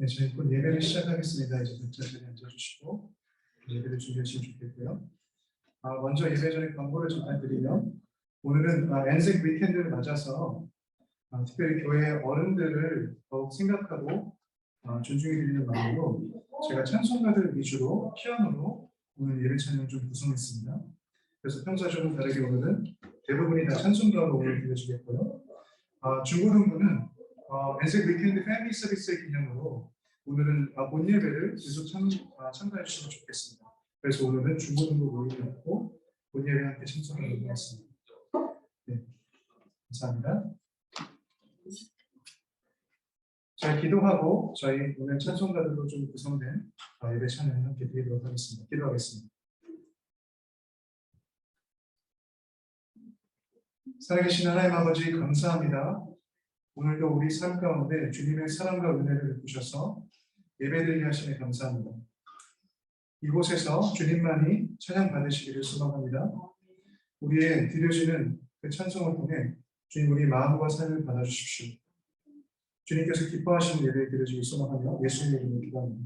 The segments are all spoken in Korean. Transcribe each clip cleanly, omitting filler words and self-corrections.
네, 저희 곧 예배를 시작하겠습니다. 이제 각자 자리에 앉아주시고 예배를 준비하시면 좋겠고요. 먼저 예배 전에 광고를 잠깐 드리면 오늘은 엔색 위켄드를 맞아서 특별히 교회 어른들을 더욱 생각하고 존중해 드리는 마음으로 제가 찬송가들 위주로 피아노로 오늘 예배 찬양을 좀 구성했습니다. 그래서 평소와 조금 다르게 오늘은 대부분이 다 찬송가로 오늘 들려주겠고요. 중고등부는 엔색 위켄드 패밀리 서비스의 기념으로 오늘은 본 예배를 계속 참가해 주시면 좋겠습니다. 그래서 오늘은 중고등부 모임이었고 본 예배 함께 참석하도록 하겠습니다. 네, 감사합니다. 자, 기도하고 저희 오늘 찬송가들로 좀 구성된 예배 찬양을 함께 드리도록 하겠습니다. 기도하겠습니다. 살아계신 하나님 아버지 감사합니다. 오늘도 우리 삶 가운데 주님의 사랑과 은혜를 베푸셔서 예배드리게 하시니 감사합니다. 이곳에서 주님만이 찬양 받으시기를 소망합니다. 우리의 드려지는 그 찬송을 통해 주님 우리 마음과 삶을 받아주십시오. 주님께서 기뻐하시는 예배 드려지길 소망하며 예수님의 이름으로 기도합니다.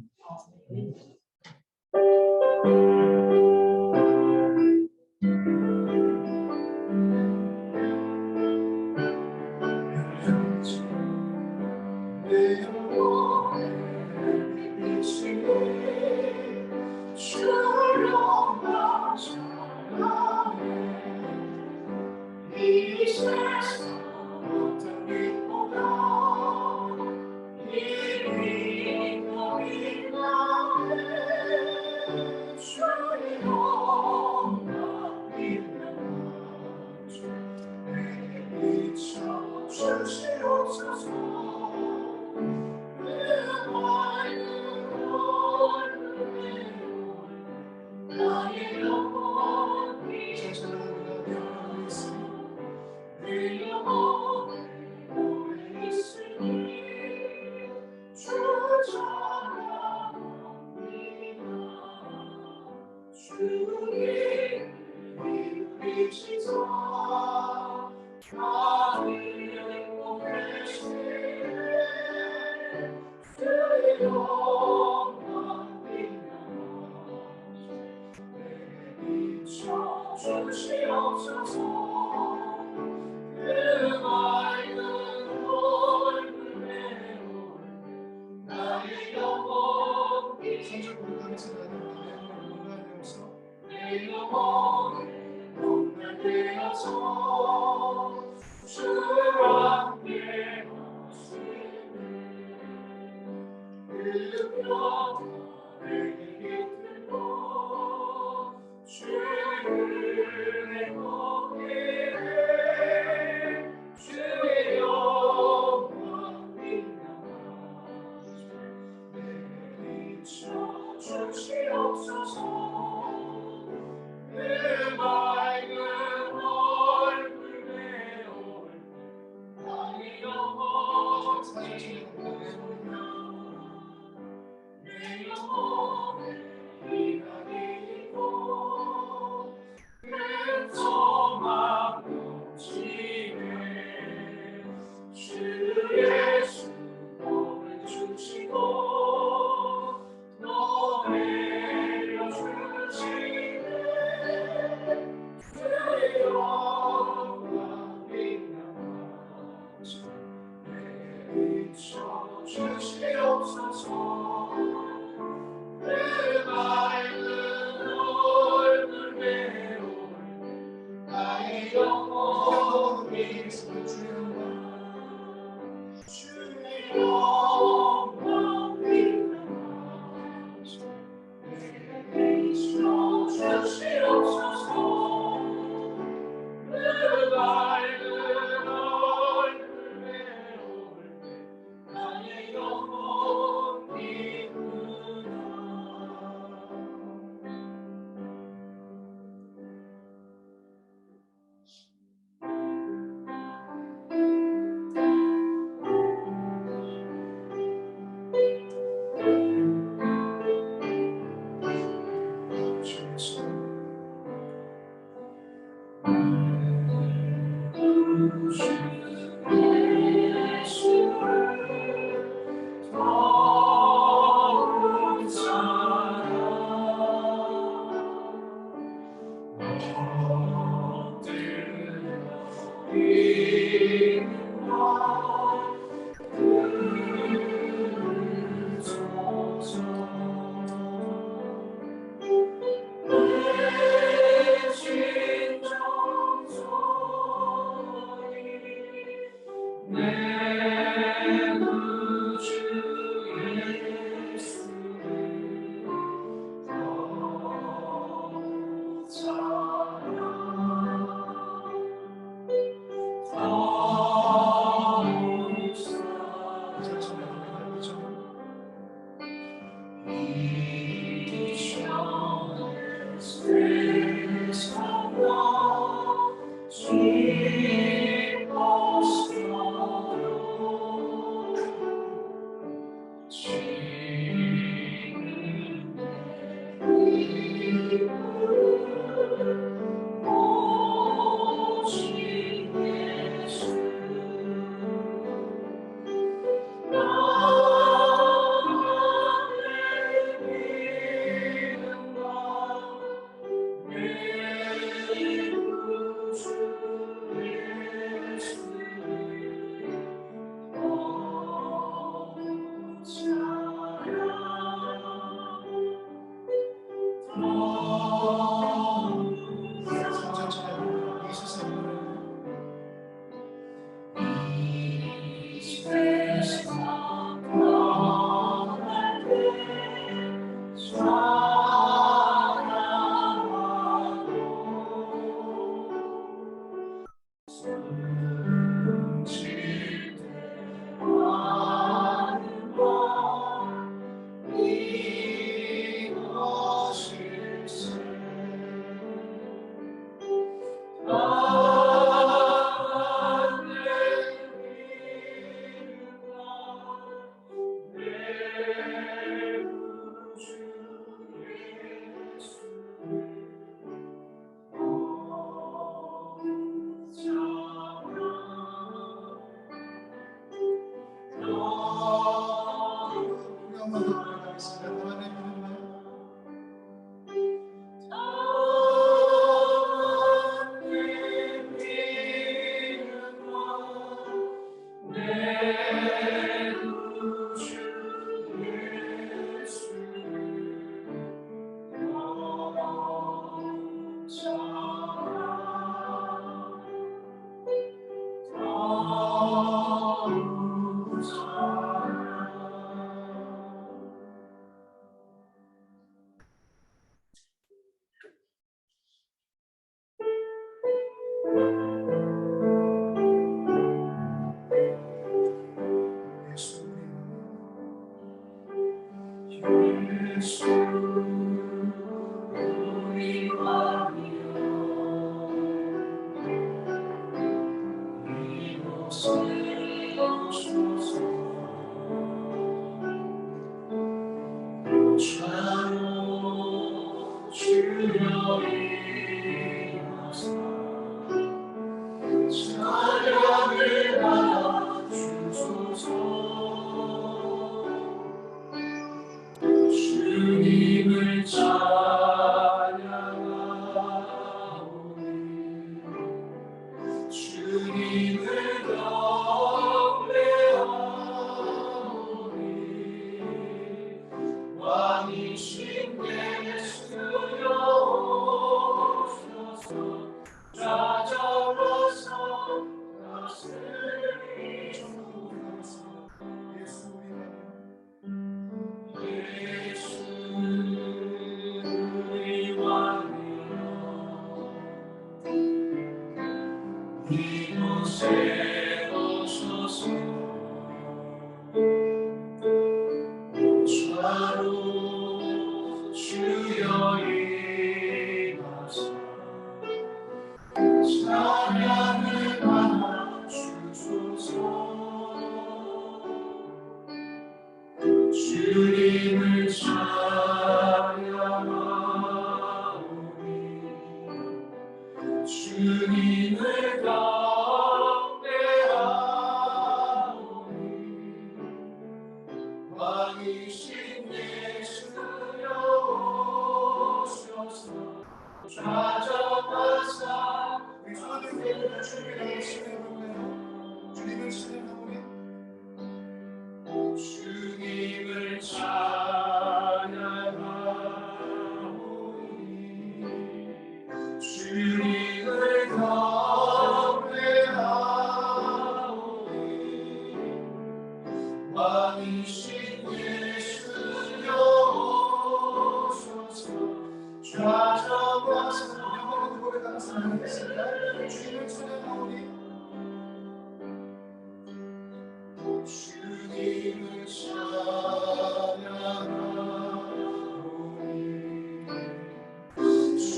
주님을 찬양하오니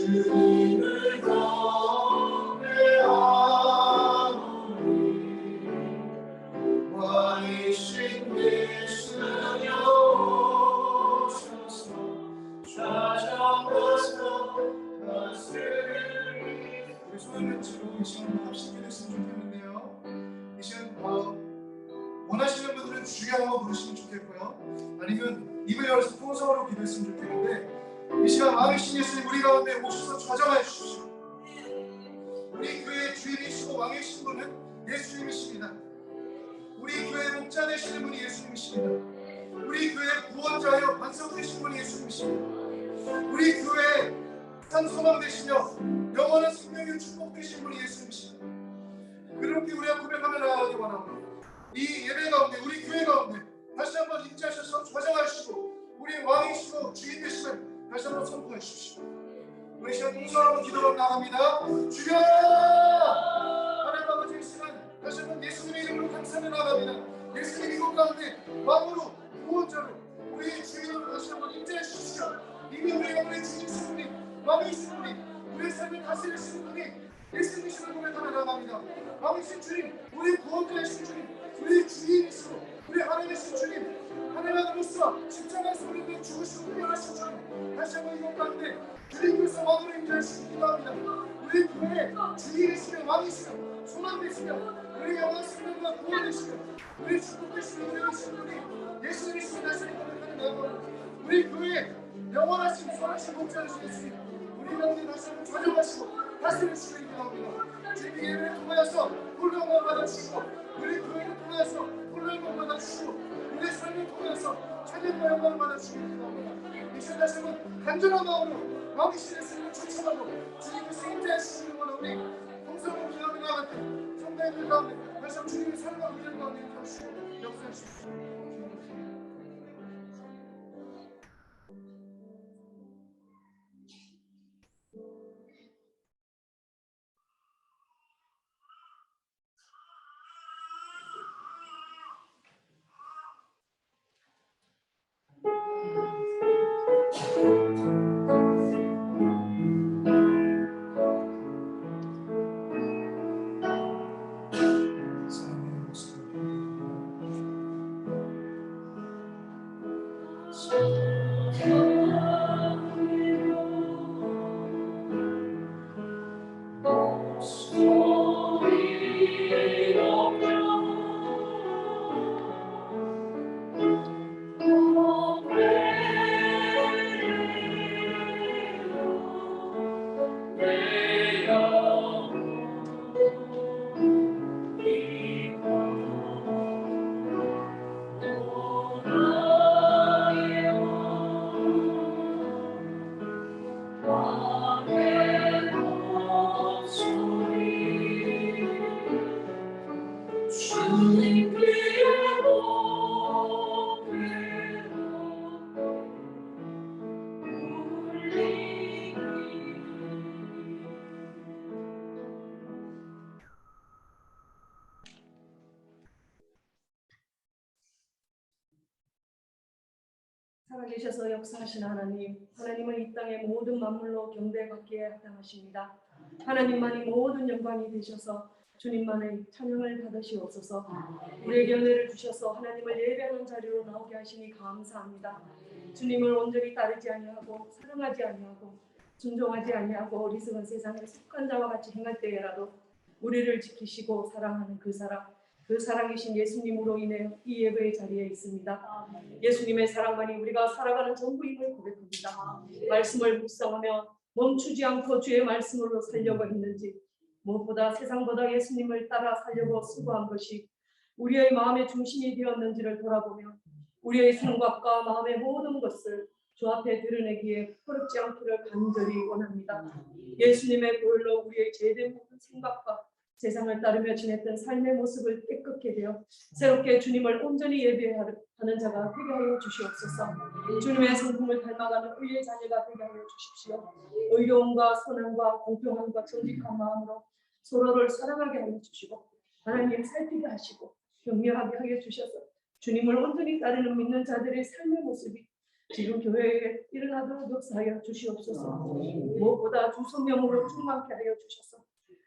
주님을 경배하노니 왕이신 예수여 오셔서 찾아와서 다스리니. 우리 손을 들고 이 시간을 합심 기도했으면 좋겠는데요. 이 시간 원하시는 분들은 주여 한번 부르시면 좋겠고요. 아니면 입을 열어서 통성으로 기도했으면 좋겠는데, 이 시간 왕이신 예수님 우리 가운데 오셔서 좌정하여 주십시오. 우리 교회의 주인이시고 왕이신 분은 예수님이십니다. 우리 교회의 목자 되시는 분이 예수님이십니다. 우리 교회의 구원자여 반석 되신 분이 예수님이십니다. 우리 교회의 한 소망 되시며 영원한 생명의 축복 되신 분이 예수님이십니다. 그렇게 우리가 고백하며 나아가기 원합니다. 이 예배 가운데, 우리 교회 가운데 다시 한번 임재하셔서 좌정하시고 우리 왕이시고 주인 되심을 다시 한번 선포해 주십시오. 우리 시간 동서하고 기도로 나갑니다. 주여! 하나님 아버지, 이 시간 다시 한번 예수님의 이름으로 감사하며 나갑니다. 예수님 이곳 가운데 왕으로 구원자로 우리의 주인으로 다시 한번 임재해 주십시오. 이미 우리가 우리의 주이신 분이, 왕이신 분이, 우리의 삶을 다스리시는 분이 예수님이심을 고백하며 나갑니다. 왕이신 주님, 우리 구원자이신 주님, 우리 주인이시고 우리 하나님이신 주님, 하나님으로서 십자가에서 우리를 죽으시고 부활하신 주님, 다시 한번 이곳 가운데 주님께서 왕으로 임재하시기 기도합니다. 우리 교회의 주인이시며 왕이시며 소망되시며 우리 영원 생명과 구원이시며 우리 축복되시며 우리이신 분이 예수님이시며 다시 한번 고백하며 나갑니다. 우리 교회의 영원하신 선하신 목자이신 예수님, 우리 가운데 다시 한번 좌정하시고 다스리시길 기도합니다. 주님 예배를 통하여서 홀령을 받아주시고 우리 교회를 통하여서 홀령을 받아주시고 우리 삶을 통하여서 찬양과 영광을 받아주시길 기도합니다. 이 시간 다시 한번 간절한 마음으로 왕이신 예수님을 초청하고 주님께서 임재하시기를 원하는 우리 동성으로 기도하며 나갈 때 성도님들 가운데 다시 한번 주님의 사랑과 은혜를 가운데 임재하시고 역사하시옵소서. 살아계셔서 역사하신 하나님, 하나님은 이 땅의 모든 만물로 경배받기에 합당하십니다. 하나님만이 모든 영광이 되셔서 주님만의 찬양을 받으시옵소서. 우리에게 은혜를 주셔서 하나님을 예배하는 자리로 나오게 하시니 감사합니다. 주님을 온전히 따르지 아니하고 사랑하지 아니하고 순종하지 아니하고 어리석은 세상에 속한 자와 같이 행할 때에라도 우리를 지키시고 사랑하는 그 사랑, 그 사랑이신 예수님으로 인해 이 예배의 자리에 있습니다. 예수님의 사랑만이 우리가 살아가는 전부임을 고백합니다. 말씀을 묵상하며 멈추지 않고 주의 말씀으로 살려고 했는지, 무엇보다 세상보다 예수님을 따라 살려고 수고한 것이 우리의 마음의 중심이 되었는지를 돌아보며 우리의 생각과 마음의 모든 것을 주 앞에 드러내기에 부끄럽지 않기를 간절히 원합니다. 예수님의 보혈로 우리의 죄된 모든 생각과 세상을 따르며 지냈던 삶의 모습을 깨끗게 되어 새롭게 주님을 온전히 예배하는 자가 되게 하여 주시옵소서. 주님의 성품을 닮아가는 의의 자녀가 되게 하여 주십시오. 의로움과 선함과 공평함과 정직한 마음으로 서로를 사랑하게 하여 주시고 하나님 살피게 하시고 격려하게 하여 주셔서 주님을 온전히 따르는 믿는 자들의 삶의 모습이 지금 교회에 일어나도록 역사하여 주시옵소서. 무엇보다 주 성령으로 충만케 하여 주셔서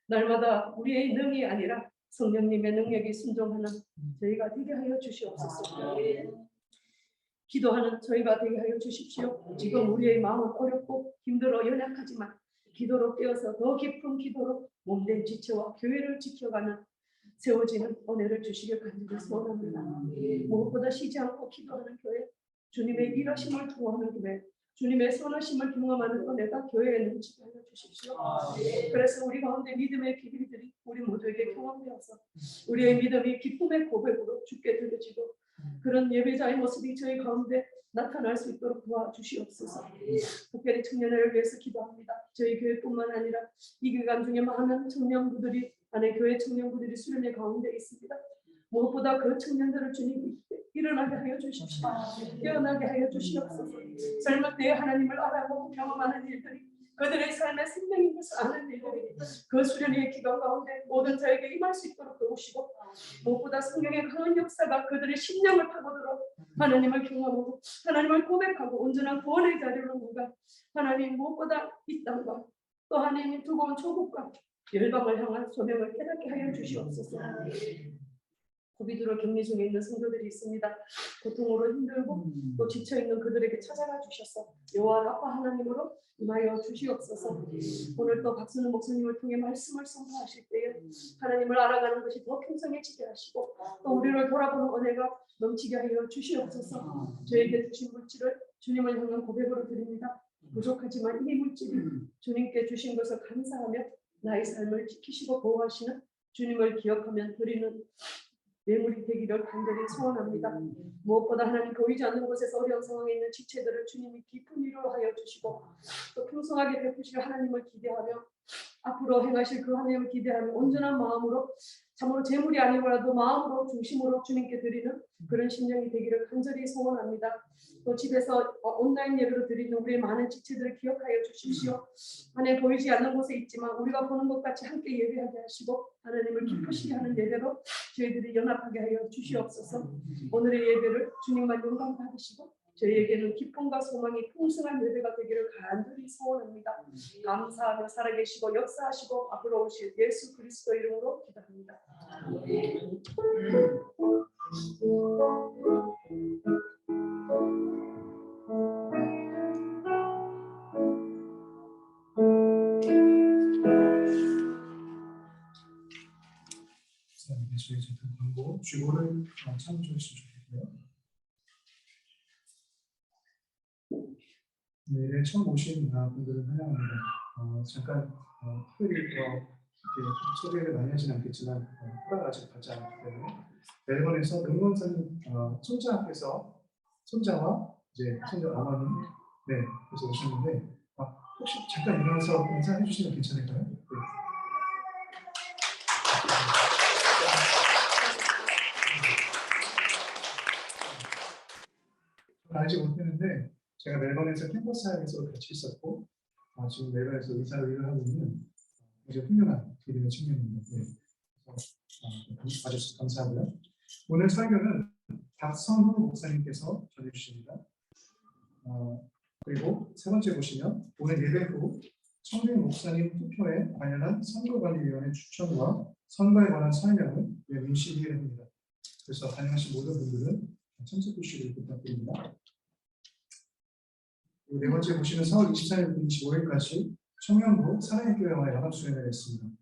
날마다 우리의 능이 아니라 성령님의 능력이 순종하는 저희가 되게 하여 주시옵소서. 기도하는 저희가 되게 하여 주십시오. 지금 우리의 마음은 어렵고 힘들어 연약하지만 기도로 깨어서 더 깊은 기도로 몸된 지체와 교회를 지켜가는 세워지는 은혜를 주시길 간절히 소원합니다. 무엇보다 쉬지 않고 기도하는 교회, 주님의 일하심을 두어하는 교회, 주님의 선하심을 경험하는 은혜가 교회에 넘치게 하여 주십시오. 그래서 우리 가운데 믿음의 비밀들이 우리 모두에게 경험되어서 우리의 믿음이 기쁨의 고백으로 주께 들려지고 그런 예배자의 모습이 저희 가운데 나타날 수 있도록 도와주시옵소서. 특별히 청년회를 위해서 기도합니다. 저희 교회뿐만 아니라 이 기간 중에 많은 청년부들이 안에 교회 청년부들이 수련회 가운데 있습니다. 무엇보다 그 청년들을 주님이 일어나게 하여 주십시오. 깨어나게 하여 주시옵소서. 삶을 때 하나님을 알아보고 경험하는 일들이 그들의 삶의 생명인 것을 아는 일들이 그 수련회의 기간 가운데 모든 자에게 임할 수 있도록 도우시고 무엇보다 성령의 강한 역사가 그들의 심령을 파고들어 하나님을 경험하고 하나님을 고백하고 온전한 구원의 자리로 누가 하나님 무엇보다 이 땅과 또 하나님이 두고 온 조국과 열방을 향한 소명을 깨닫게 하여 주시옵소서. 고비두로 격리 중에 있는 성도들이 있습니다. 고통으로 힘들고 또 지쳐있는 그들에게 찾아가 주셔서 여호와 라파 하나님으로 임하여 주시옵소서. 오늘 또 박순우 목사님을 통해 말씀을 선포하실 때에 하나님을 알아가는 것이 더 풍성해지게 하시고 또 우리를 돌아보는 은혜가 넘치게 하여 주시옵소서. 저에게 주신 물질을 주님을 향한 고백으로 드립니다. 부족하지만 이 물질이 주님께 주신 것을 감사하며 나의 삶을 지키시고 보호하시는 주님을 기억하며 드리는 예물이 되기를 간절히 소원합니다. 무엇보다 하나님 보이지 않는 곳에서 어려운 상황에 있는 지체들을 주님이 깊은 위로하여 주시고 또 풍성하게 베푸실 하나님을 기대하며 앞으로 행하실 그 하나님을 기대하며 온전한 마음으로 참으로 재물이 아니더라도 마음으로 중심으로 주님께 드리는 그런 심령이 되기를 간절히 소원합니다. 또 집에서 온라인 예배로 드리는 우리의 많은 지체들을 기억하여 주십시오. 하나님 보이지 않는 곳에 있지만 우리가 보는 것 같이 함께 예배하게 하시고 하나님을 기쁘시게 하는 예배로 저희들이 연합하게 하여 주시옵소서. 오늘의 예배를 주님만 영광 받으시고 저희에게는 기쁨과 소망이 풍성한 예배가 되기를 간절히 소원합니다. 감사하며 살아계시고 역사하시고 앞으로 오실 예수 그리스도 이름으로 기도합니다. 예수의 전통 광고 주보를 참조해 주시면 좋겠고요. 네, 처음 오신 분들은 환영합니다. 잠깐 특별히 이렇게 소개를 많이 하지는 않겠지만 허락을 아직 받지 않았기 때문에 멜번에서 금원사님 손자 앞에서 손자와 이제 손자 아버님 그래서 오셨는데 혹시 잠깐 일어나서 인사해 주시면 괜찮을까요? 네. 알지 못했는데 제가 멜번에서 캠퍼스 사역에서 같이 있었고 지금 멜번에서 의사로 일을 하고 있는 아주 훌륭한 믿음의 청년입니다. 아주 감사하고요. 오늘 설교는 박선훈 목사님께서 전해주십니다. 그리고 세 번째 보시면 오늘 예배 후 청년 목사님 투표에 관련한 선거관리위원회 추천과 선거에 관한 설명을 민식이 합니다. 그래서 관여하신 모든 분들은 참석해 주시길 부탁드립니다. 네 번째 보시면 4월 24일부터 25일까지 청년부 사랑의교회와 연합수련회가 있습니다.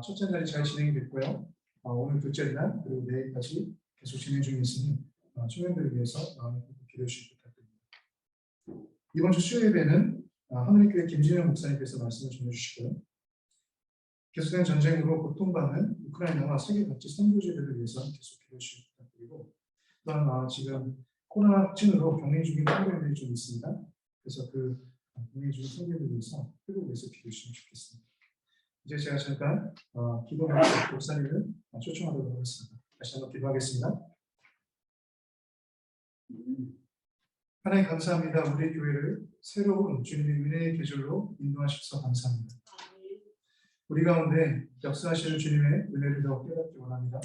첫째 날이 잘 진행이 됐고요. 오늘 둘째 날 그리고 내일까지 계속 진행 중에 있으니 청년들을 위해서 기도해 주시기 부탁드립니다. 이번 주 수요 예배는 하늘교회 김진영 목사님께서 말씀을 전해주시고요. 계속된 전쟁으로 고통받는 우크라이나와 세계 각지 선교지들을 위해서 계속 기도해 주시기 부탁드리고 또한 지금 코로나 확진으로 격리 중인 선교들이 좀 있습니다. 그래서 그 격리 중인 선교들을 위해서 회복에서 기도해 주시면 좋겠습니다. 이제 제가 잠깐 기도 목사님을 초청하도록 하겠습니다. 다시 한번 기도하겠습니다. 하나님 감사합니다. 우리 교회를 새로운 주님의 은혜의 계절로 인도하셔서 감사합니다. 우리 가운데 역사하시는 주님의 은혜를 더 깨닫기 원합니다.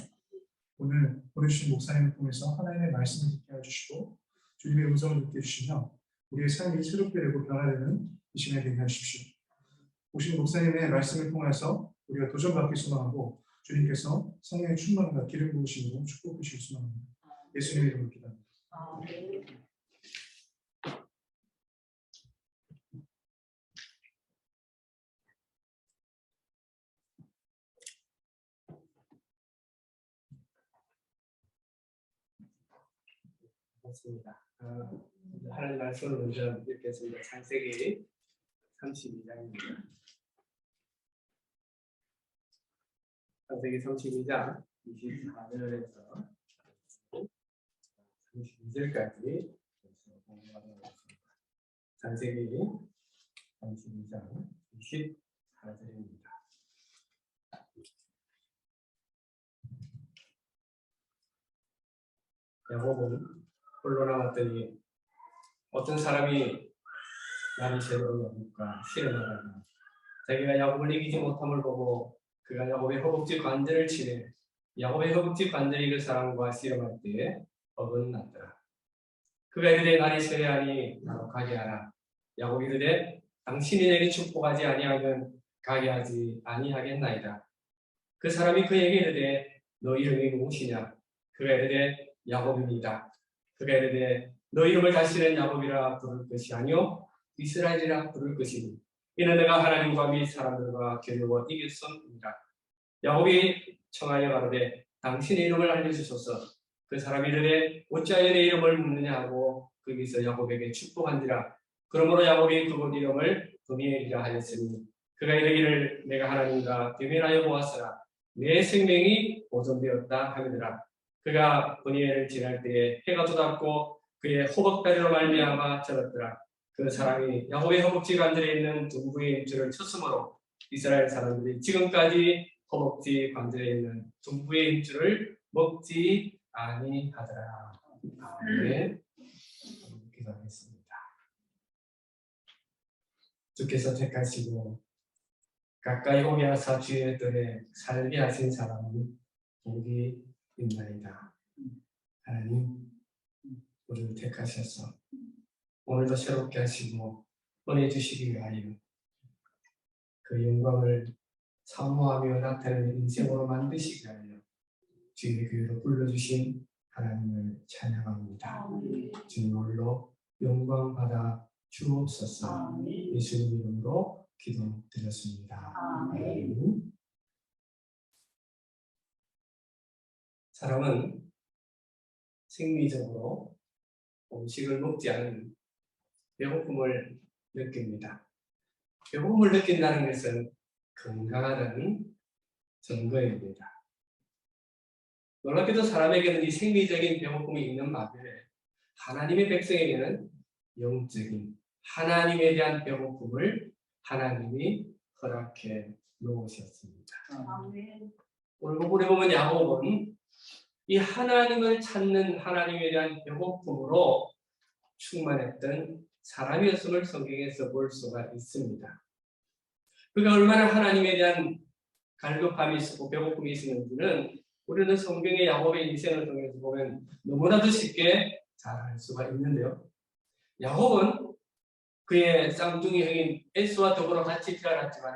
오늘 보내주신 목사님을 통해서 하나님의 말씀을 듣게 해주시고 주님의 음성을 듣게 해주시며 우리의 삶이 새롭게 되고 변화되는 이 시간이 되게 하십시오. 오신 목사님의 말씀을 통해서 우리가 도전받기 소망하고 주님께서 성령의 충만과 기름 부으심으로 축복해 주실 소망합니다. 예수님의 이름으로 기도합니다. 맞습니다. 하나님 말씀을 먼저 읽겠습니다. 창세기 32장입니다. 창세기 32장 24절에서 32절까지 공부하도록 하겠습니다. 창세기 32장 24절입니다. 야곱은 홀로 남았더니 어떤 사람이 나를 제대로 여기까 실험하다가 자기가 야곱을 이기지 못함을 보고 그가 야곱의 허벅지 관절을 치래 야곱의 허벅지 관절이 그 사람과 씨름할 때에 어긋났더라. 그가 이르되 날이 새하니 나로 가게 하라. 야곱이 이르되 당신이 내게 축복하지 아니하면 가게 하지 아니하겠나이다. 그 사람이 그에게 이르되 너 이름이 무엇이냐? 그가 이르되 야곱입니다. 그가 이르되 너 이름을 다시는 야곱이라 부를 것이 아니요 이스라엘이라 부를 것이니 이는 내가 하나님과 및 사람들과 겨루어 이겼음이라. 야곱이 청하여 가로되 당신의 이름을 알려주소서. 그 사람이 이르되 어찌하여 내 이름을 묻느냐 하고 거기서 야곱에게 축복한지라. 그러므로 야곱이 그곳 이름을 브니엘이라 하였으니 그가 이르기를 내가 하나님과 대면하여 보았으나 내 생명이 보존되었다 하느니라. 그가 브니엘을 지날 때에 해가 돋았고 그의 호벅다리로 말미암아 절었더라. 그 사람이 야곱의 허벅지 관절에 있는 둥부의 임줄을 쳤으므로 이스라엘 사람들이 지금까지 허벅지 관절에 있는 둥부의 임줄을 먹지 아니하더라. 아멘. 기도하겠습니다. 주께서 택하시고 가까이 오게 하사 주의 뜰에 살게 하신 사람은 복이 있나이다. 하나님, 우리를 택하셔서 오늘도 새롭게 하시고 은혜 주시기 위하여 그 영광을 사모하며 나타내는 인생으로 만드시기 위하여 주의 교회로 불러주신 하나님을 찬양합니다. 주님 홀로 영광 받아 주옵소서. 예수님 이름으로 기도드렸습니다. 아멘. 사람은 생리적으로 음식을 먹지 않으면 배고픔을 느낍니다. 배고픔을 느낀다는 것은 건강하다는 증거입니다. 놀랍게도 사람에게는 이 생리적인 배고픔이 있는 반면에 하나님의 백성에게는 영적인 하나님에 대한 배고픔을 하나님이 허락해 놓으셨습니다. 오늘 본문에 보면 야곱은 이 하나님을 찾는 하나님에 대한 배고픔으로 충만했던 사람이었음을 성경에서 볼 수가 있습니다. 그가 얼마나 하나님에 대한 갈급함이 있었고 배고픔이 있었는지는 우리는 성경의 야곱의 인생을 통해서 보면 너무나도 쉽게 잘 알 수가 있는데요. 야곱은 그의 쌍둥이 형인 에스와 더불어 같이 태어났지만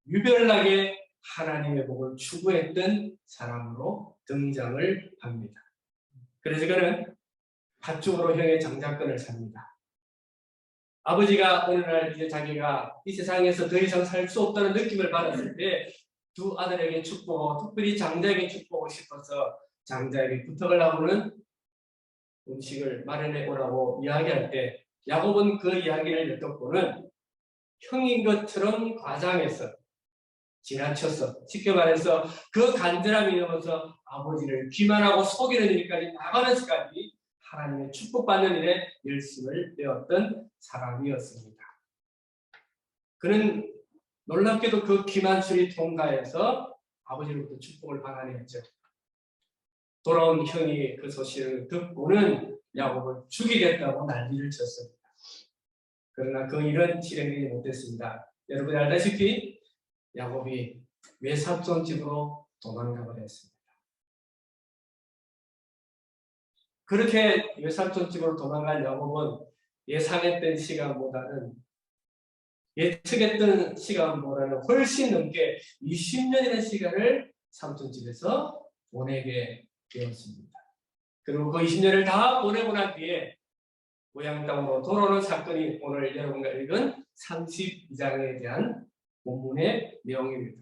유별나게 하나님의 복을 추구했던 사람으로 등장을 합니다. 그래서 그는 팥죽으로 형의 장자권을 삽니다. 아버지가 어느 날 이제 자기가 이 세상에서 더 이상 살 수 없다는 느낌을 받았을 때 두 아들에게 축복하고 특별히 장자에게 축복하고 싶어서 장자에게 부탁을 하고는 음식을 마련해 오라고 이야기할 때 야곱은 그 이야기를 듣고는 형인 것처럼 과장해서 지나쳤어. 쉽게 말해서 그 간절함이 넘어서 아버지를 기만하고 속이는 일까지 나가면서까지 하나님의 축복받는 일에 열심을 내었던 사람이었습니다. 그는 놀랍게도 그 기만술이 통과해서 아버지로부터 축복을 받아냈죠. 돌아온 형이 그 소식을 듣고는 야곱을 죽이겠다고 난리를 쳤습니다. 그러나 그 일은 실행되지 못했습니다. 여러분이 알다시피 야곱이 외삼촌 집으로 도망가 버렸습니다. 그렇게 외삼촌 집으로 도망간 야곱은 예상했던 시간보다는 예측했던 시간보다는 훨씬 넘게 20년이라는 시간을 삼촌집에서 보내게 되었습니다. 그리고 그 20년을 다 보내고 난 뒤에 고향 땅으로 돌아오는 사건이 오늘 여러분과 읽은 32장에 대한 본문의 내용입니다.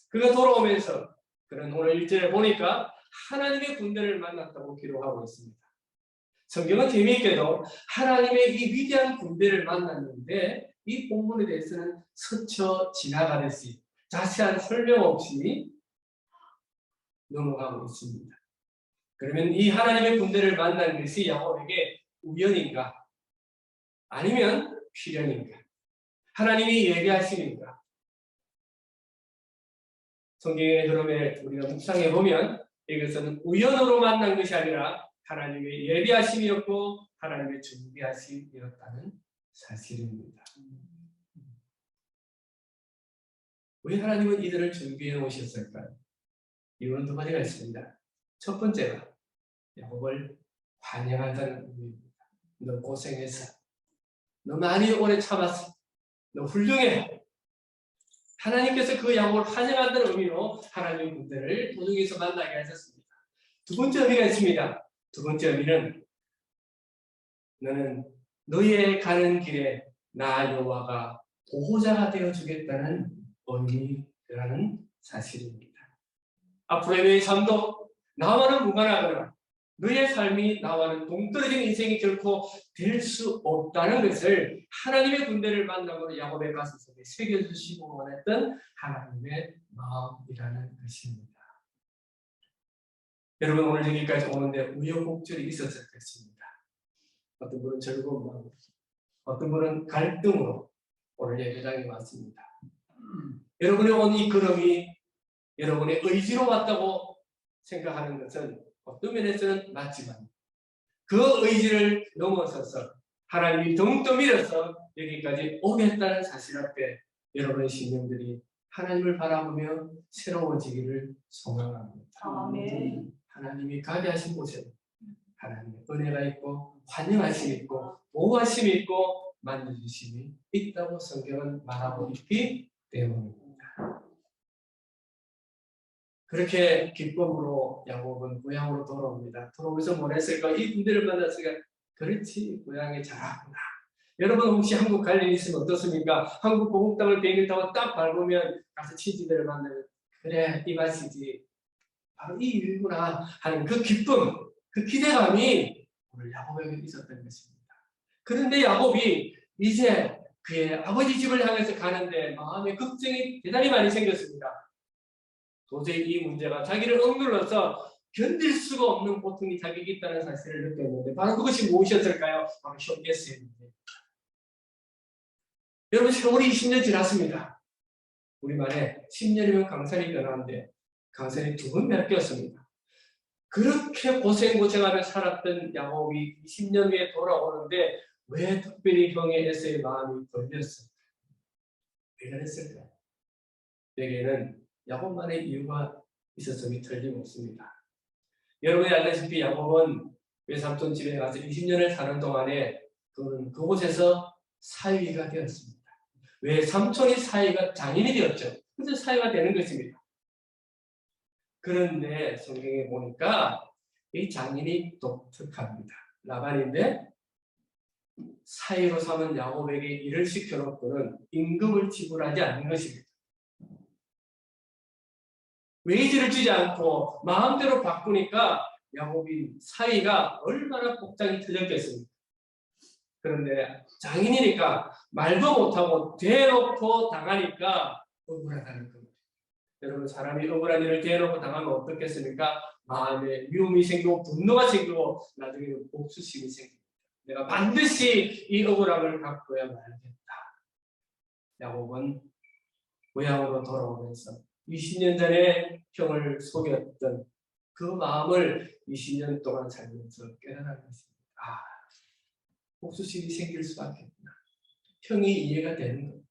그가 돌아오면서 그는 오늘 1절에 보니까 하나님의 군대를 만났다고 기록하고 있습니다. 성경은 재미있게도 하나님의 이 위대한 군대를 만났는데 이 본문에 대해서는 스쳐 지나가듯이 자세한 설명 없이 넘어가고 있습니다. 그러면 이 하나님의 군대를 만난 것이 야곱에게 우연인가? 아니면 필연인가? 하나님이 예비하심인가? 성경의 흐름에 우리가 묵상해 보면 이것은 우연으로 만난 것이 아니라 하나님의 예비하심이었고 하나님의 준비하심이었다는 사실입니다. 왜 하나님은 이들을 준비해 놓으셨을까요? 이유는 두 가지가 있습니다. 첫 번째가 야곱을 환영한다는 의미입니다. 너 고생했어. 너 많이 오래 참았어. 너 훌륭해. 하나님께서 그 야곱을 환영한다는 의미로 하나님의 군대를 도중에서 만나게 하셨습니다. 두 번째 의미가 있습니다. 두 번째 의미는 너는 너의 가는 길에 나 여호와가 보호자가 되어주겠다는 의미라는 사실입니다. 앞으로의 너의 삶도 나와는 무관하거나 너의 삶이 나와는 동떨어진 인생이 결코 될 수 없다는 것을 하나님의 군대를 만나고 야곱의 가슴속에 새겨주시고 원했던 하나님의 마음이라는 것입니다. 여러분 오늘 여기까지 오는데 우여곡절이 있었을 것입니다. 어떤 분은 즐거운 마음으로, 어떤 분은 갈등으로 오늘 예배당에 왔습니다. 여러분이 온 이 걸음이 여러분의 의지로 왔다고 생각하는 것은 어떤 면에서는 맞지만 그 의지를 넘어서서 하나님이 더욱더 밀어서 여기까지 오겠다는 사실 앞에 여러분의 심령들이 하나님을 바라보며 새로워지기를 소망합니다. 아멘. 하나님이 가게 하신 곳에 하나님의 은혜가 있고 환영하심이 있고 보호하심이 있고 만져주심이 있다고 성경은 말하고 있기 때문입니다. 그렇게 기쁨으로 야곱은 고향으로 돌아옵니다. 돌아오면서 뭘 했을까? 이 군대를 만났으니까 그렇지 고향에 잘하구나. 여러분 혹시 한국 갈 일 있으면 어떻습니까? 한국 고국 땅을 비행기 타고 딱 밟으면 가서 친지들을 만나면 그래 이 맛이지. 바로 이 일구나 하는 그 기쁨, 그 기대감이 오늘 야곱에게 있었던 것입니다. 그런데 야곱이 이제 그의 아버지 집을 향해서 가는데 마음에 걱정이 대단히 많이 생겼습니다. 도저히 이 문제가 자기를 억눌러서 견딜 수가 없는 고통이 자기에게 있다는 사실을 느꼈는데 바로 그것이 무엇이었을까요? 바로 흉계스입니다. 여러분 세월이 20년 지났습니다. 우리말에 10년이면 강산이 변하는데 강산이 두 번 바뀌었습니다. 그렇게 고생하며 살았던 야곱이 20년 후에 돌아오는데 왜 특별히 형의 에서의 마음이 걸렸을까요? 왜 그랬을까요? 여기에는 야곱만의 이유가 있었음이 틀림없습니다. 여러분이 알다시피 야곱은 외삼촌 집에 가서 20년을 사는 동안에 그는 그곳에서 사위가 되었습니다. 외삼촌이 사위가 장인이 되었죠. 그래서 사위가 되는 것입니다. 그런데 성경에 보니까 이 장인이 독특합니다. 라반인데 사위로 삼은 야곱에게 일을 시켜놓고는 임금을 지불하지 않는 것입니다. 웨이지를 주지 않고 마음대로 바꾸니까 야곱이 사위가 얼마나 복장이 틀렸겠습니까? 그런데 장인이니까 말도 못하고 대놓고 당하니까 억울하다는 겁니다. 여러분 사람이 억울한 일을 대놓고 당하면 어떻겠습니까? 마음에 미움이 생기고 분노가 생기고 나중에는 복수심이 생깁니다. 내가 반드시 이 억울함을 갚고야 말겠다. 야곱은 고향으로 돌아오면서 20년 전에 형을 속였던 그 마음을 20년 동안 살면서 깨달은 것입니다. 아, 복수심이 생길 수밖에 없구나. 형이 이해가 되는 겁니다.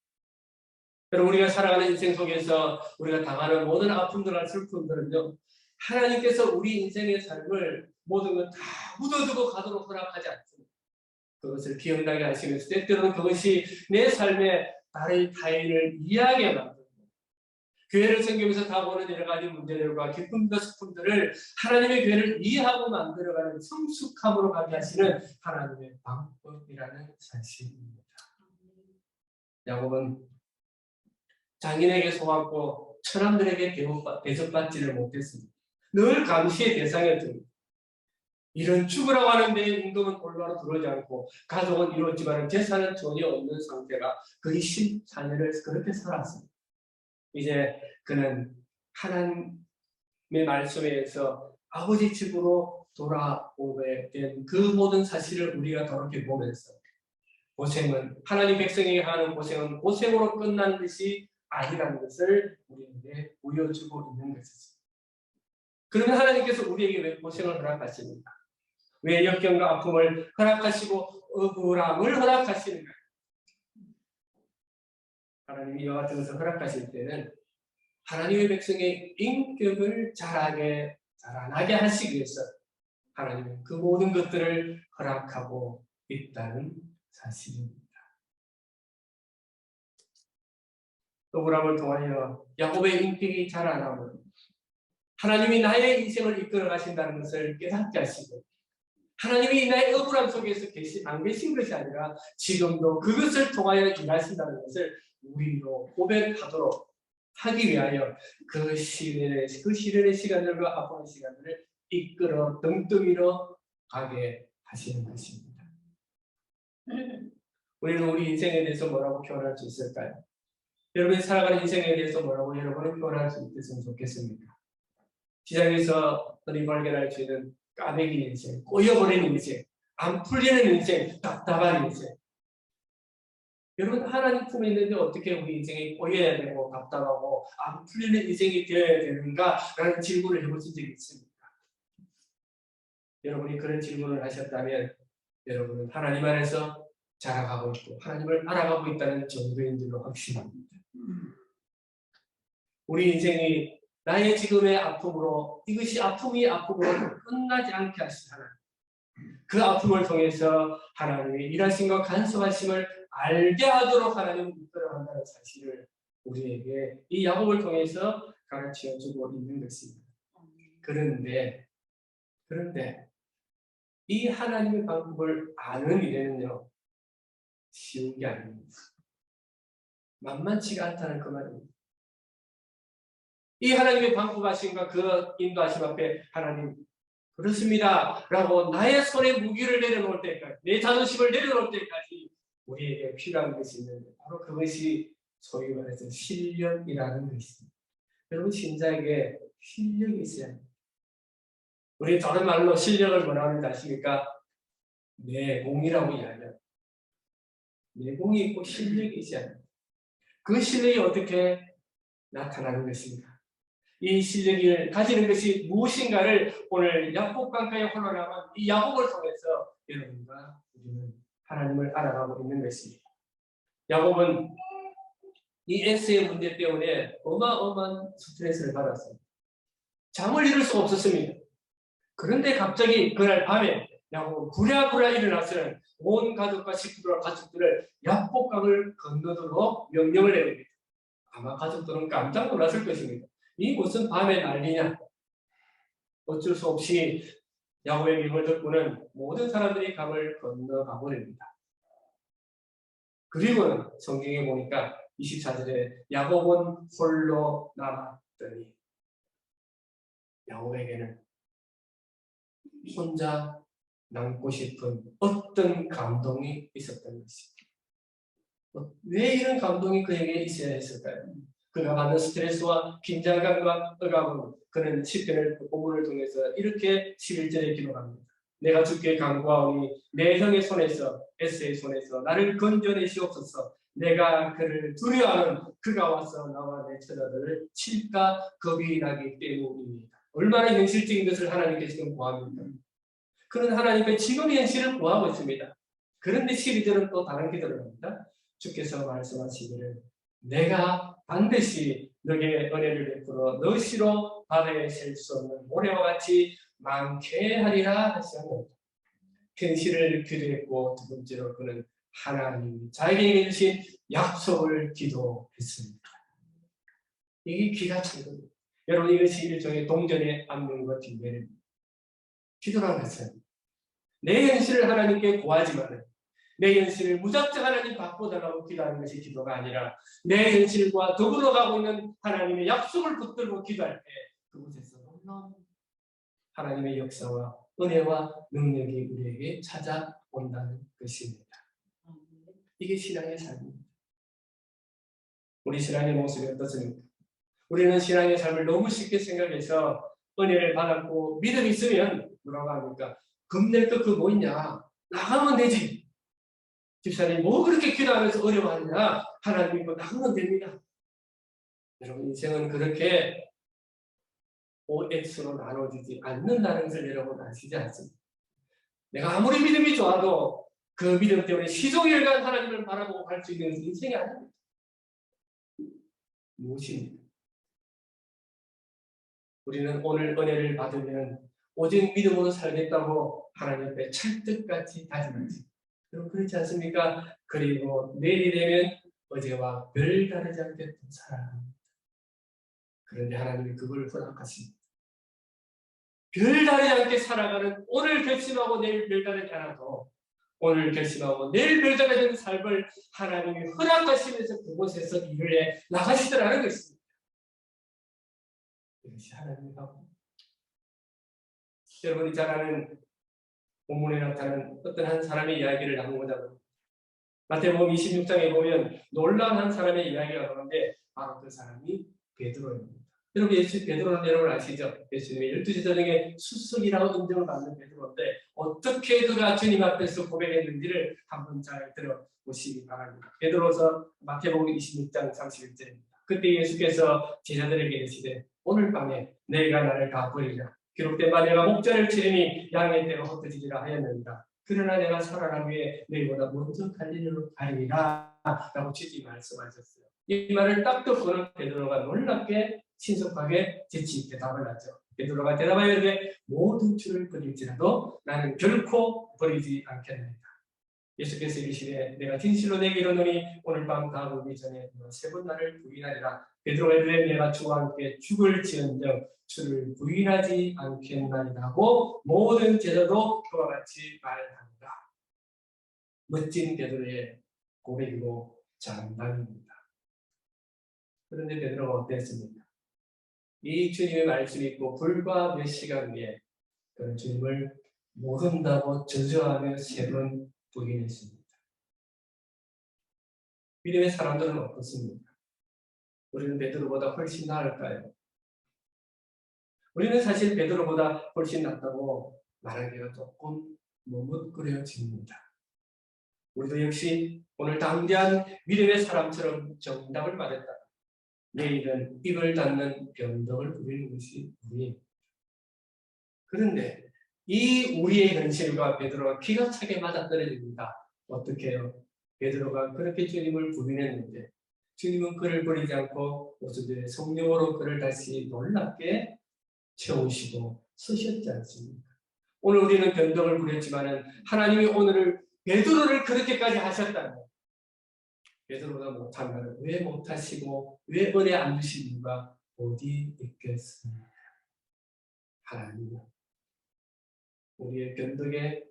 여러분 우리가 살아가는 인생 속에서 우리가 당하는 모든 아픔들과 슬픔들은요. 하나님께서 우리 인생의 삶을 모든 걸 다 묻어두고 가도록 허락하지 않습니다. 그것을 기억나게 하시면서 때때로는 그것이 내 삶의 다른 타인을 이해하게 만들고 교회를 섬기면서 다가오는 여러 가지 문제들과 기쁨과 슬픔들을 하나님의 교회를 이해하고 만들어가는 성숙함으로 가게 하시는 하나님의 방법이라는 사실입니다. 야곱은 장인에게 속았고 천함들에게 대접받지를 못했습니다. 늘 감시의 대상이었습니다. 이런 죽으라고 하는데 임금은 올바로 들어오지 않고 가족은 이루었지만 재산은 전혀 없는 상태가 거의 14년을 그렇게 살았습니다. 이제 그는 하나님의 말씀에 의해서 아버지 집으로 돌아오게 된 그 모든 사실을 우리가 더럽게 보면서 고생은 하나님 백성에게 하는 고생은 고생으로 끝나는 것이 아니라는 것을 우리에게 보여주고 있는 것이죠. 그러면 하나님께서 우리에게 왜 고생을 허락하십니까? 왜 역경과 아픔을 허락하시고 억울함을 허락하시는가? 하나님이 이와 같은 것을 허락하실 때는 하나님의 백성의 인격을 자라나게 하시기 위해서 하나님은 그 모든 것들을 허락하고 있다는 사실입니다. 억울함을 통하여 야곱의 인격이 자라나면 하나님이 나의 인생을 이끌어 가신다는 것을 깨닫게 하시고 하나님이 나의 억울함 속에서 안 계신 것이 아니라 지금도 그것을 통하여 일하신다는 것을 우리로 고백하도록 하기 위하여 그 시련의 시간들과 아픔의 시간들을 이끌어 등등이로 가게 하시는 것입니다. 우리는 우리 인생에 대해서 뭐라고 표현할 수 있을까요? 여러분이 살아가는 인생에 대해서 뭐라고 여러분은 표현할 수 있었으면 좋겠습니까? 시장에서 흔히 발견할 수 있는 까매기 인생, 꼬여버린 인생, 안 풀리는 인생, 답답한 인생. 여러분 하나님 품에 있는데 어떻게 우리 인생이 꼬여야 되고 답답하고 안 풀리는 인생이 되어야 되는가라는 질문을 해보신 적이 있습니까? 여러분이 그런 질문을 하셨다면 여러분은 하나님 안에서 자라가고 있고 하나님을 알아가고 있다는 정도인 줄로 확신합니다. 우리 인생이 나의 지금의 아픔으로 이것이 아픔이 아픔으로 끝나지 않게 하신 하나님. 그 아픔을 통해서 하나님의 일하심과 간섭하심을 알게 하도록 하나님을 이끌어간다는 사실을 우리에게 이 야곱을 통해서 가르쳐주고 있는 것입니다. 그런데 이 하나님의 방법을 아는 일에는요 쉬운 게 아닙니다. 만만치가 않다는 그 말입니다. 이 하나님의 방법하심과 그 인도하심 앞에 하나님 그렇습니다 라고 나의 손에 무기를 내려놓을 때까지 내 자존심을 내려놓을 때까지 우리에게 필요한 것이 있는데 바로 그것이 소위 말해서 실력이라는 것입니다. 여러분 신자에게 실력이 있어야 합니다. 우리 다른 말로 실력을 뭐라고 하는지 아십니까? 내공이라고 이야기합니다. 내공이 있고 실력이 있어야 합니다. 그 실력이 어떻게 나타나는 것입니까? 이 실력을 가지는 것이 무엇인가를 오늘 야곱 강가에 흘러나간 이 야곱을 통해서 여러분과 우리는 하나님을 알아가고 있는 것입니다. 야곱은 이 에스의 문제 때문에 어마어마한 스트레스를 받았습니다. 잠을 이룰 수가 없었습니다. 그런데 갑자기 그날 밤에 야곱은 부랴부랴 일어나서는 온 가족과 식구들과 가족들을 야복강을 건너도록 명령을 내립니다. 아마 가족들은 깜짝 놀랐을 것입니다. 이 무슨 밤의 난리냐. 어쩔 수 없이 야곱의 명을 듣고는 모든 사람들이 강을 건너가 버립니다. 그리고는 성경에 보니까 24절에 야곱은 홀로 남았더니 야곱에게는 혼자 남고 싶은 어떤 감동이 있었던 것입니다. 왜 이런 감동이 그에게 있어야 했을까요? 그가 받는 스트레스와 긴장감과 억압은 그는 시편을 본문을 통해서 이렇게 11절에 기록합니다. 내가 주께 간구하오니 내 형의 손에서 에스의 손에서 나를 건져내시옵소서. 내가 그를 두려워하는 그가 와서 나와 내 처자들을 칠까 겁이 나기 때문입니다. 얼마나 현실적인 것을 하나님께 지금 구합니까? 그는 하나님께 지금 현실을 구하고 있습니다. 그런데 12절은 또 다른 기도를 합니다. 주께서 말씀하시기를 내가 반드시 너에게 은혜를 베풀어 너 시로 바다에 셀 수 없는 모래와 같이 많게 하리라 하셨습니다. 현실을 기도했고 두 번째로 그는 하나님이 자기에게 주신 약속을 기도했습니다. 이게 기가 찬 겁니다. 여러분 이것이 일종의 동전의 앞면과 뒷면입니다. 기도라는 것은 내 현실을 하나님께 구하지만 내 현실을 무작정 하나님 바꿔달라고 기도하는 것이 기도가 아니라 내 현실과 더불어 가고 있는 하나님의 약속을 붙들고 기도할 때 그곳에서 놀라운 하나님의 역사와 은혜와 능력이 우리에게 찾아온다는 것입니다. 이게 신앙의 삶입니다. 우리 신앙의 모습이 어떻습니까? 우리는 신앙의 삶을 너무 쉽게 생각해서 은혜를 받았고 믿음이 있으면 뭐라고 합니까? 겁낼 거 그거 뭐 있냐? 나가면 되지. 집사님 뭐 그렇게 기도하면서 어려워하느냐? 하나님 믿고 나가면 됩니다. 여러분 인생은 그렇게 OX로 나눠지지 않는다는 것을 여러분 아시지 않습니까? 내가 아무리 믿음이 좋아도 그 믿음 때문에 시종일관 하나님을 바라보고 갈 수 있는 인생이 아닙니다. 무엇입니까? 우리는 오늘 은혜를 받으면 오직 믿음으로 살겠다고 하나님 앞에 찰떡같이 다짐하지. 여러분 그렇지 않습니까? 그리고 내일이 되면 어제와 별 다르지 않게 또 살아갑니다. 그런데 하나님이 그걸 허락하십니다. 별 다르지 않게 살아가는 오늘 결심하고 내일 별 다르지 않아도 오늘 결심하고 내일 별 다르지 않은 삶을 하나님이 허락하시면서 그곳에서 일을 해 나가시더라는 것입니다. 이것이 하나님의 하고 여러분이 잘 아는 본문에 나타나는 어떤 한 사람의 이야기를 나누고자 마태복음 26장에 보면 놀라운 한 사람의 이야기가 나오는데 바로 그 사람이 베드로입니다. 여러분 베드로는 여러분 아시죠? 예수님의 12시 저녁에 수석이라고 인정을 받는 베드로인데 어떻게 그가 주님 앞에서 고백했는지를 한번 잘 들어보시기 바랍니다. 베드로서 마태복음 26장 31절입니다. 그때 예수께서 제자들에게 이르시되 오늘 밤에 너희가 나를 다 버리라. 기록된 바 내가 목자를 치르니 양의 떼가 흩어지리라 하였느니라. 그러나 내가 살아난 후에 너희보다 먼저 갈릴리로 가리라 라고 주님 말씀하셨어요. 이 말을 딱 듣고는 베드로가 놀랍게 신속하게 재치 있게 답을 하죠. 베드로가 대답하여 이르되 모든 주를 버릴지라도 나는 결코 버리지 않겠나이다. 예수께서 이르시되 내가 진실로 내게 이르노니 오늘 밤 다 오기 전에 너가 세 번 나를 부인하리라. 베드로가 이르되 내가 주와 함께 죽을지언정 주를 부인하지 않겠나이다 하고 모든 제자도 그와 같이 말합니다. 멋진 베드로의 고백이고 장담입니다. 그런데 베드로가 어땠습니까? 이 주님의 말씀이 있고 불과 몇 시간 후에 그는 주님을 모른다고 저주하며 세 번 부인했습니다. 믿음의 사람들은 어떻습니까? 우리는 베드로보다 훨씬 나을까요? 우리는 사실 베드로보다 훨씬 낫다고 말하기가 조금 머뭇거려집니다. 우리도 역시 오늘 담대한 믿음의 사람처럼 정답을 말했다. 내일은 입을 닫는 변덕을 부리는 것이 우리입니다. 그런데 이 우리의 현실과 베드로가 기가 차게 맞아떨어집니다. 어떻게 해요? 베드로가 그렇게 주님을 부인했는데 주님은 그를 버리지 않고 오순절에 성령으로 그를 다시 놀랍게 채우시고 쓰셨지 않습니까? 오늘 우리는 변덕을 부렸지만 하나님이 오늘을 베드로를 그렇게까지 하셨다면 베드로보다 못한 말을 왜 못하시고 왜 은혜 안 주신 이유가 어디 있겠습니까? 하나님은 우리의 변덕에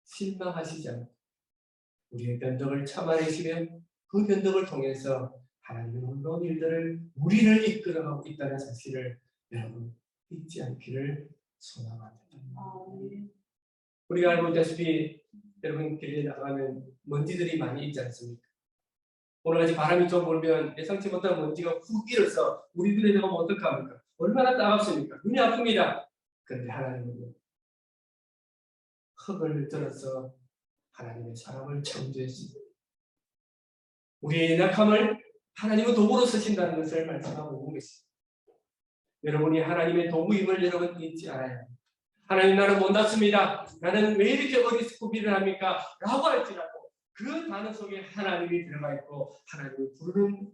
실망하시지 않고 우리의 변덕을 참아내시면 그 변덕을 통해서 하나님의 놀라운 일들을 우리를 이끌어가고 있다는 사실을 여러분 잊지 않기를 소망합니다. 우리가 알고 있다시피 여러분 길에 나가면 먼지들이 많이 있지 않습니까? 오늘같이 바람이 좀 불면 예상치 못한 먼지가 훅 일어서 우리들에 들어가면 어떡합니까? 얼마나 따갑습니까? 눈이 아픕니다. 그런데 하나님은 흙을 들어서 하나님의 사람을 창조했습니다. 우리의 약함을 하나님은 도구로 쓰신다는 것을 말씀하고 있는 것입니다. 여러분이 하나님의 도구임을 여러분 잊지 않아야 합니다. 하나님 나는 못났습니다. 나는 왜 이렇게 어리석고 미련합니까? 라고 할지라도 그 단어 속에 하나님이 들어가 있고 하나님을 부르는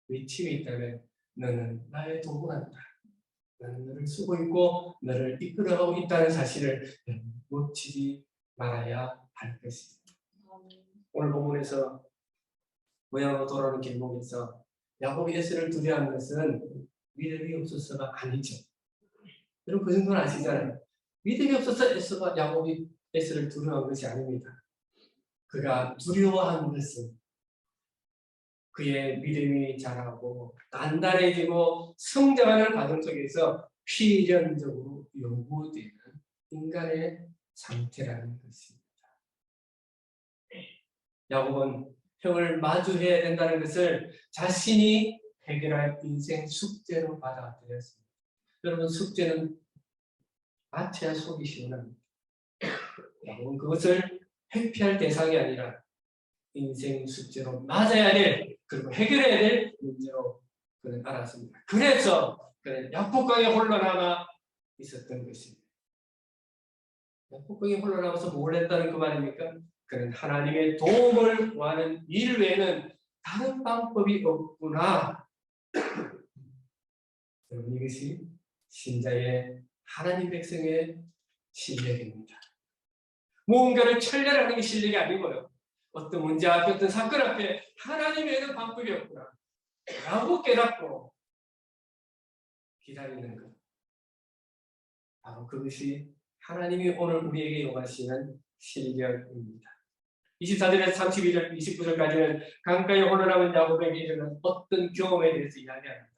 외침이 있다면 너는 나의 도구란다. 나는 너를 쓰고 있고 너를 이끌어가고 있다는 사실을 놓치지 말아야 할 것입니다. 오늘 본문에서 모양으로 돌아오는 길목에서 야곱이 에서를 두려워한 것은 믿음이 없어서가 아니죠. 여러분 그 정도는 아시잖아요. 믿음이 없어서 에서가 야곱이 에서를 두려워한 것이 아닙니다. 그가 두려워한 것은 그의 믿음이 자라고 단단해지고 성장하는 과정 속에서 필연적으로 요구되는 인간의 상태라는 것입니다. 야곱은 형을 마주해야 된다는 것을 자신이 해결할 인생 숙제로 받아들였습니다. 여러분 숙제는 마쳐야 속이 시원합니다. 야곱은 그것을 회피할 대상이 아니라 인생 숙제로 맞아야 될 그리고 해결해야 될 문제로 그는 알았습니다. 그래서 그는 약복강에 홀로 남아 있었던 것입니다. 약복강에 홀로 남아서 뭘 했다는 그 말입니까? 그는 하나님의 도움을 구하는 일 외에는 다른 방법이 없구나. 여러분 이것이 신자의 하나님 백성의 실력입니다. 무언가를 철회하는 게 실력이 아니고요. 어떤 문제 앞에 어떤 사건 앞에 하나님 외에는 방법이 없구나 라고 깨닫고 기다리는 것. 바로 그것이 하나님이 오늘 우리에게 요구하시는 실력입니다. 24절에서 32절, 29절까지는 강가에 홀로 남은 야곱에게 일어난 어떤 경험에 대해서 이야기합니다.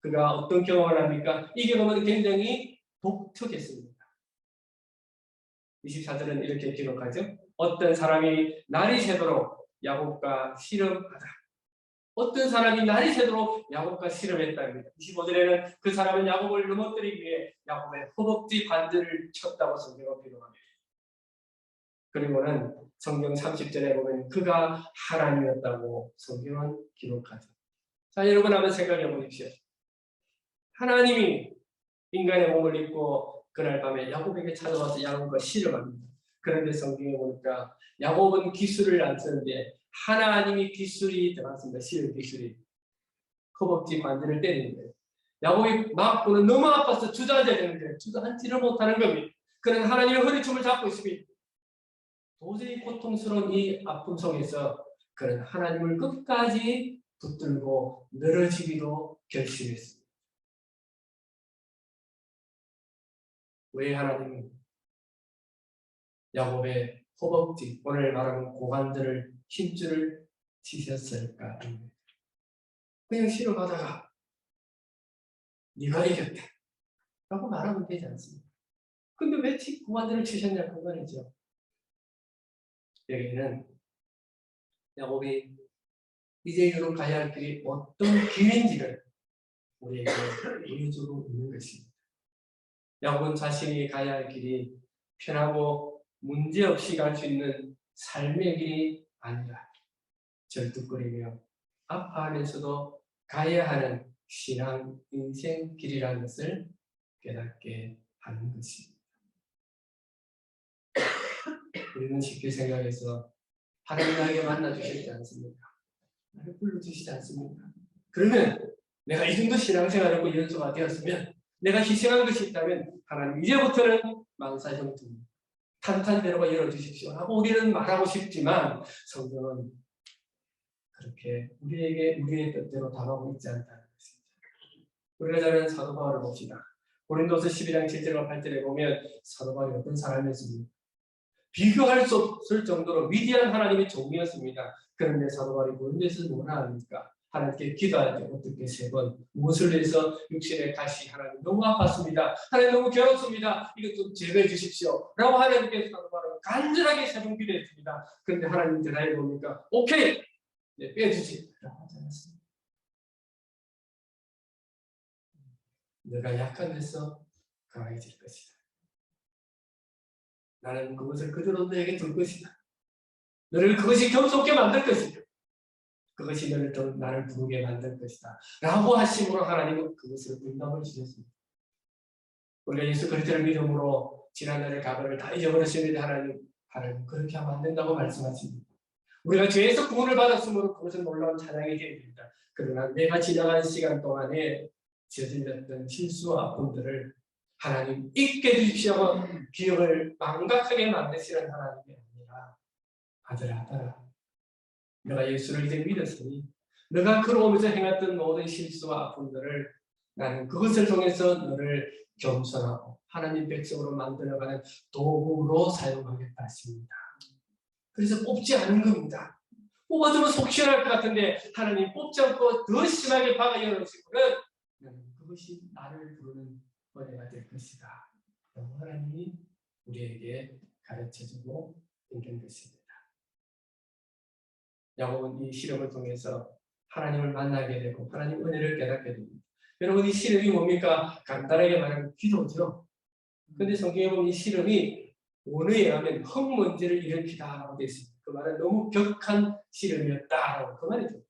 그가 어떤 경험을 합니까? 이 경험은 굉장히 독특했습니다. 24절은 이렇게 기록하죠. 어떤 사람이 날이 새도록 야곱과 씨름하다. 어떤 사람이 날이 새도록 야곱과 씨름했답니다. 25절에는 그 사람은 야곱을 넘어뜨리기 위해 야곱의 허벅지 반지를 쳤다고 성경은 기록합니다. 그리고는 성경 30절에 보면 그가 하나님이었다고 성경은 기록하죠. 자, 여러분 한번 생각해 보십시오. 하나님이 인간의 몸을 입고 그날 밤에 야곱에게 찾아와서 야곱과 씨름합니다. 그런데 성경에 보니까 야곱은 기술을 안 쓰는데 하나님이 기술이 들어갔습니다. 씨름 기술이. 허벅지 반지를 때리는데 야곱이 맞고는 너무 아파서 주저앉아야 되는데 주저앉지를 못하는 겁니다. 그는 하나님의 허리춤을 잡고 있습니다. 도저히 고통스러운 이 아픔 속에서 그는 하나님을 끝까지 붙들고 늘어지기로 결심했습니다. 왜 하나님은 야곱의 허벅지, 오늘 말하는 고관절을 힘줄을 치셨을까? 그냥 씨름하다가 네가 이겼다 라고 말하면 되지 않습니까? 근데 왜 고관절을 치셨냐 그 말이죠. 여기는 야곱이 이제로 가야 할 길이 어떤 길인지를 우리에게 보여주고 있는 것입니다. 야곱은 자신이 가야 할 길이 편하고 문제없이 갈 수 있는 삶의 길이 아니라 절뚝거리며 아파하면서도 가야 하는 신앙 인생 길이라는 것을 깨닫게 하는 것입니다. 우리는 쉽게 생각해서 하나님 나에게 만나주시지 않습니까? 나를 불러주시지 않습니까? 그러면 내가 이 정도 신앙생활하고 연수가 되었으면 내가 희생한 것이 있다면 하나님 이제부터는 망사형통 탄탄대로가 열어주십시오 하고 우리는 말하고 싶지만 성경은 그렇게 우리에게 우리의 뜻대로 답하고 있지 않다는 것입니다. 우리가 잘 아는 사도 바울을 봅시다. 고린도서 12장 7절과 8절에 보면 사도 바울이 어떤 사람이었습니까? 비교할 수 없을 정도로 위대한 하나님의 종이었습니다. 그런데 사도 바울이 고린도에서 뭐라 합니까? 하나님께 기도할 때 어떻게 3번 무엇을 위해서 육신의 가시 하나님 너무 아팠습니다. 하나님 너무 괴롭습니다. 이것 좀 제거해 주십시오. 라고 하나님께 사도 바울은 간절하게 3번 기도했습니다. 그런데 하나님 대답해 보니까 오케이! 네, 빼주지. 라고 하지 않았습니다. 내가 약한 데서 강해질 것이다. 나는 그것을 그대로 너에게 둘 것이다. 너를 그것이 겸손케 만들 것이다. 그것이 너를 더 나를 부르게 만들 것이다. 라고 하심으로 하나님은 그것을 응답을 주셨습니다. 우리가 예수 그리스도를 믿음으로 지난날의 과거를 다 잊어버렸습니다. 하나님 그렇게 하면 안 된다고 말씀하십니다. 우리가 죄에서 구원을 받았으므로 그것은 놀라운 찬양의 계획입니다. 그러나 내가 지나간 시간 동안에 저질렀던 실수와 아픔들을 하나님 잊게 해주십시오 하고 기억을 망각하게 만드시는 하나님이 아니라 아들아 내가 예수를 이제 믿었으니 너가 걸어오면서 행했던 모든 실수와 아픔들을 나는 그것을 통해서 너를 겸손하고 하나님 백성으로 만들어가는 도구로 사용하겠다 하십니다. 그래서 뽑지 않은 겁니다. 뽑아주면 속 시원할 것 같은데 하나님 뽑지 않고 더 심하게 박아 열어주시고는 그것이 나를 부르는 은혜가 될 것이다. 하나님이 우리에게 가르쳐주고 있는 것입니다. 야곱은 이 시험을 통해서 하나님을 만나게 되고 하나님 은혜를 깨닫게 됩니다. 여러분 이 시험이 뭡니까? 간단하게 말하면 기도죠. 그런데 성경에 보면 이 시험이 원어에 하면 흙먼지를 일으키다라고 되어 있습니다. 그 말은 너무 격한 시험이었다라고 그 말이죠.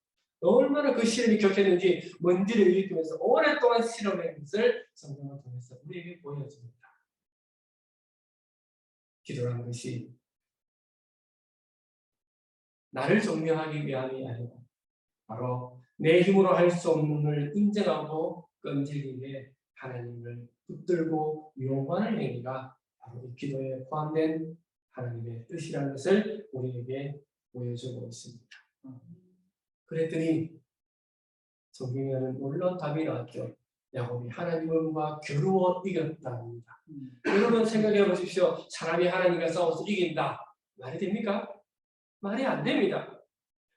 얼마나 그 시험이 격했는지 먼지를 일으키면서 오랫동안 실험한 것을 성경을 통해서 우리에게 보여줍니다. 기도라는 것이 나를 증명하기 위함이 아니고 바로 내 힘으로 할 수 없는 걸 인정하고 끈질기게 하나님을 붙들고 요구하는 행위가 바로 이 기도에 포함된 하나님의 뜻이라는 것을 우리에게 보여주고 있습니다. 그랬더니 성경에는 놀라운 답이 나왔죠. 야곱이 하나님과 겨루어 이겼답니다. 여러분 생각해 보십시오. 사람이 하나님과 싸워서 이긴다. 말이 됩니까? 말이 안 됩니다.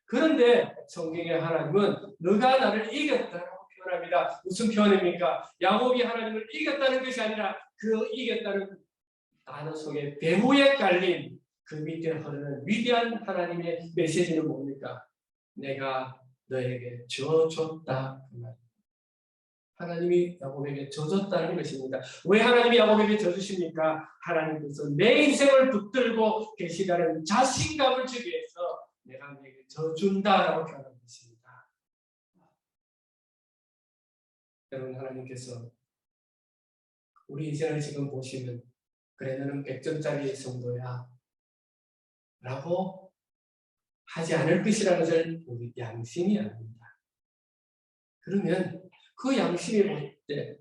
그런데 성경의 하나님은 너가 나를 이겼다라고 표현합니다. 무슨 표현입니까? 야곱이 하나님을 이겼다는 것이 아니라 그 이겼다는 단어 속에 배후에 깔린 그 밑에 흐르는 위대한 하나님의 메시지는 뭡니까? 내가 너에게 져줬다. 그 말. 하나님이 야곱에게 져줬다는 것입니다. 왜 하나님이 야곱에게 져주십니까? 하나님께서 내 인생을 붙들고 계시다는 자신감을 주기 위해서 내가 너에게 져준다라고 표현한 것입니다. 여러분 하나님께서 우리 인생을 지금 보시면 그래 너는 100점짜리 성도야 라고 하지 않을 것이라는 것을 우리 양심이 압니다. 그러면 그 양심이 볼 때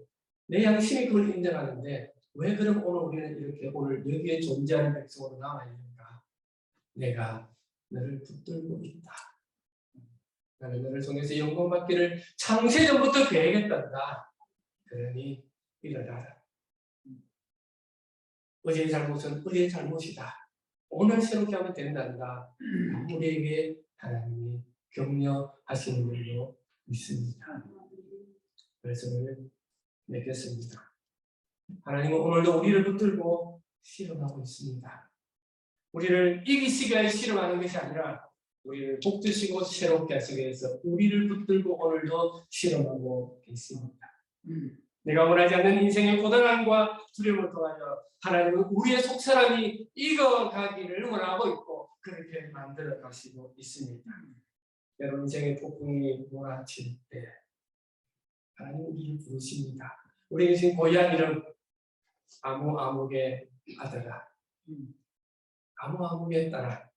내 양심이 그걸 인정하는데 왜 그럼 오늘 우리는 이렇게 오늘 여기에 존재하는 백성으로 나와 있는가? 내가 너를 붙들고 있다. 나는 너를 통해서 영광받기를 창세전부터 계획했단다. 그러니 일어나라. 어제의 잘못은 어제의 잘못이다. 오늘 새롭게 하면 된단다. 우리에게 하나님이 격려하시는 걸로 믿습니다. 그래서 오늘 맺겠습니다. 하나님은 오늘도 우리를 붙들고 실험하고 있습니다. 우리를 이기시기 위해 실험하는 것이 아니라 우리를 복주시고 새롭게 하시기 위해서 우리를 붙들고 오늘도 실험하고 계십니다. 내가 원하지 않는 인생의 고단함과 두려움을 통하여 하나님은 우리의 속사람이 익어가기를 원하고 있고 그렇게 만들어 가시고 있습니다. 여러분 인생의 폭풍이 몰아칠 때 하나님 우리를 부르십니다. 우리에게 지금 고향 이름 아무의 아들아 아무의 딸아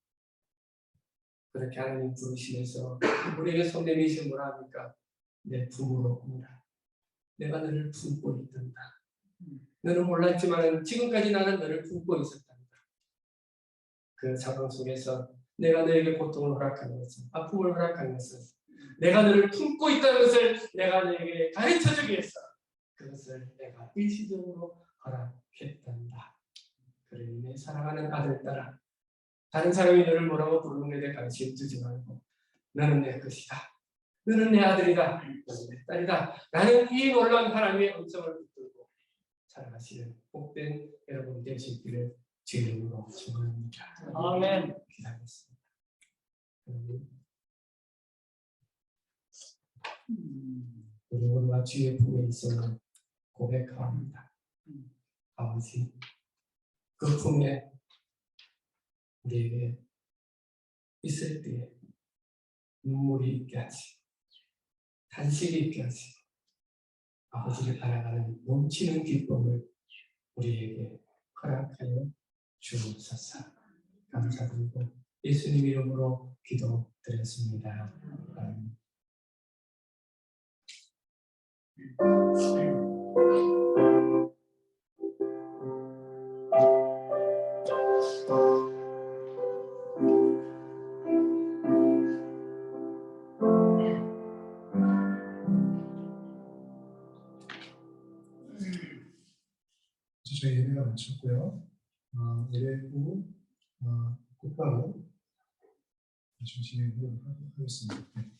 그렇게 하나님 부르시면서 우리에게 손 내미시면 뭐라 합니까? 내 품으로 오라. 내가 너를 품고 있단다. 너는 몰랐지만 지금까지 나는 너를 품고 있었단다. 그 상황 속에서 내가 너에게 고통을 허락하는 것은 아픔을 허락하는 것은 내가 너를 품고 있다는 것을 내가 너에게 가르쳐주기 위해서 그것을 내가 일시적으로 허락했단다. 그러니 내 사랑하는 아들 딸아 다른 사람이 너를 뭐라고 부르는 것에 관심 두지 말고 너는 내 것이다. 너는 내 아들이다. 너는 내 딸이다. 나는 이 놀라운 하나님의 음성을 붙들고 살아가시는 복된 여러분 되시기를 주의 이름으로 축원합니다. 아멘. 기도하겠습니다. 우리 오늘과 주의 품에 있음을 고백합니다. 아버지, 그 품에 우리에게 있을 때에 눈물이 있게 하시고 단식이 있게 하시고 아버지를 바라가는 넘치는 기쁨을 우리에게 허락하여 주옵소서. 감사드리고 예수님 이름으로 기도드렸습니다. 아멘. 예배가 마쳤고요. 예배 후 곧바로 좀 진행하도록 하겠습니다. 네.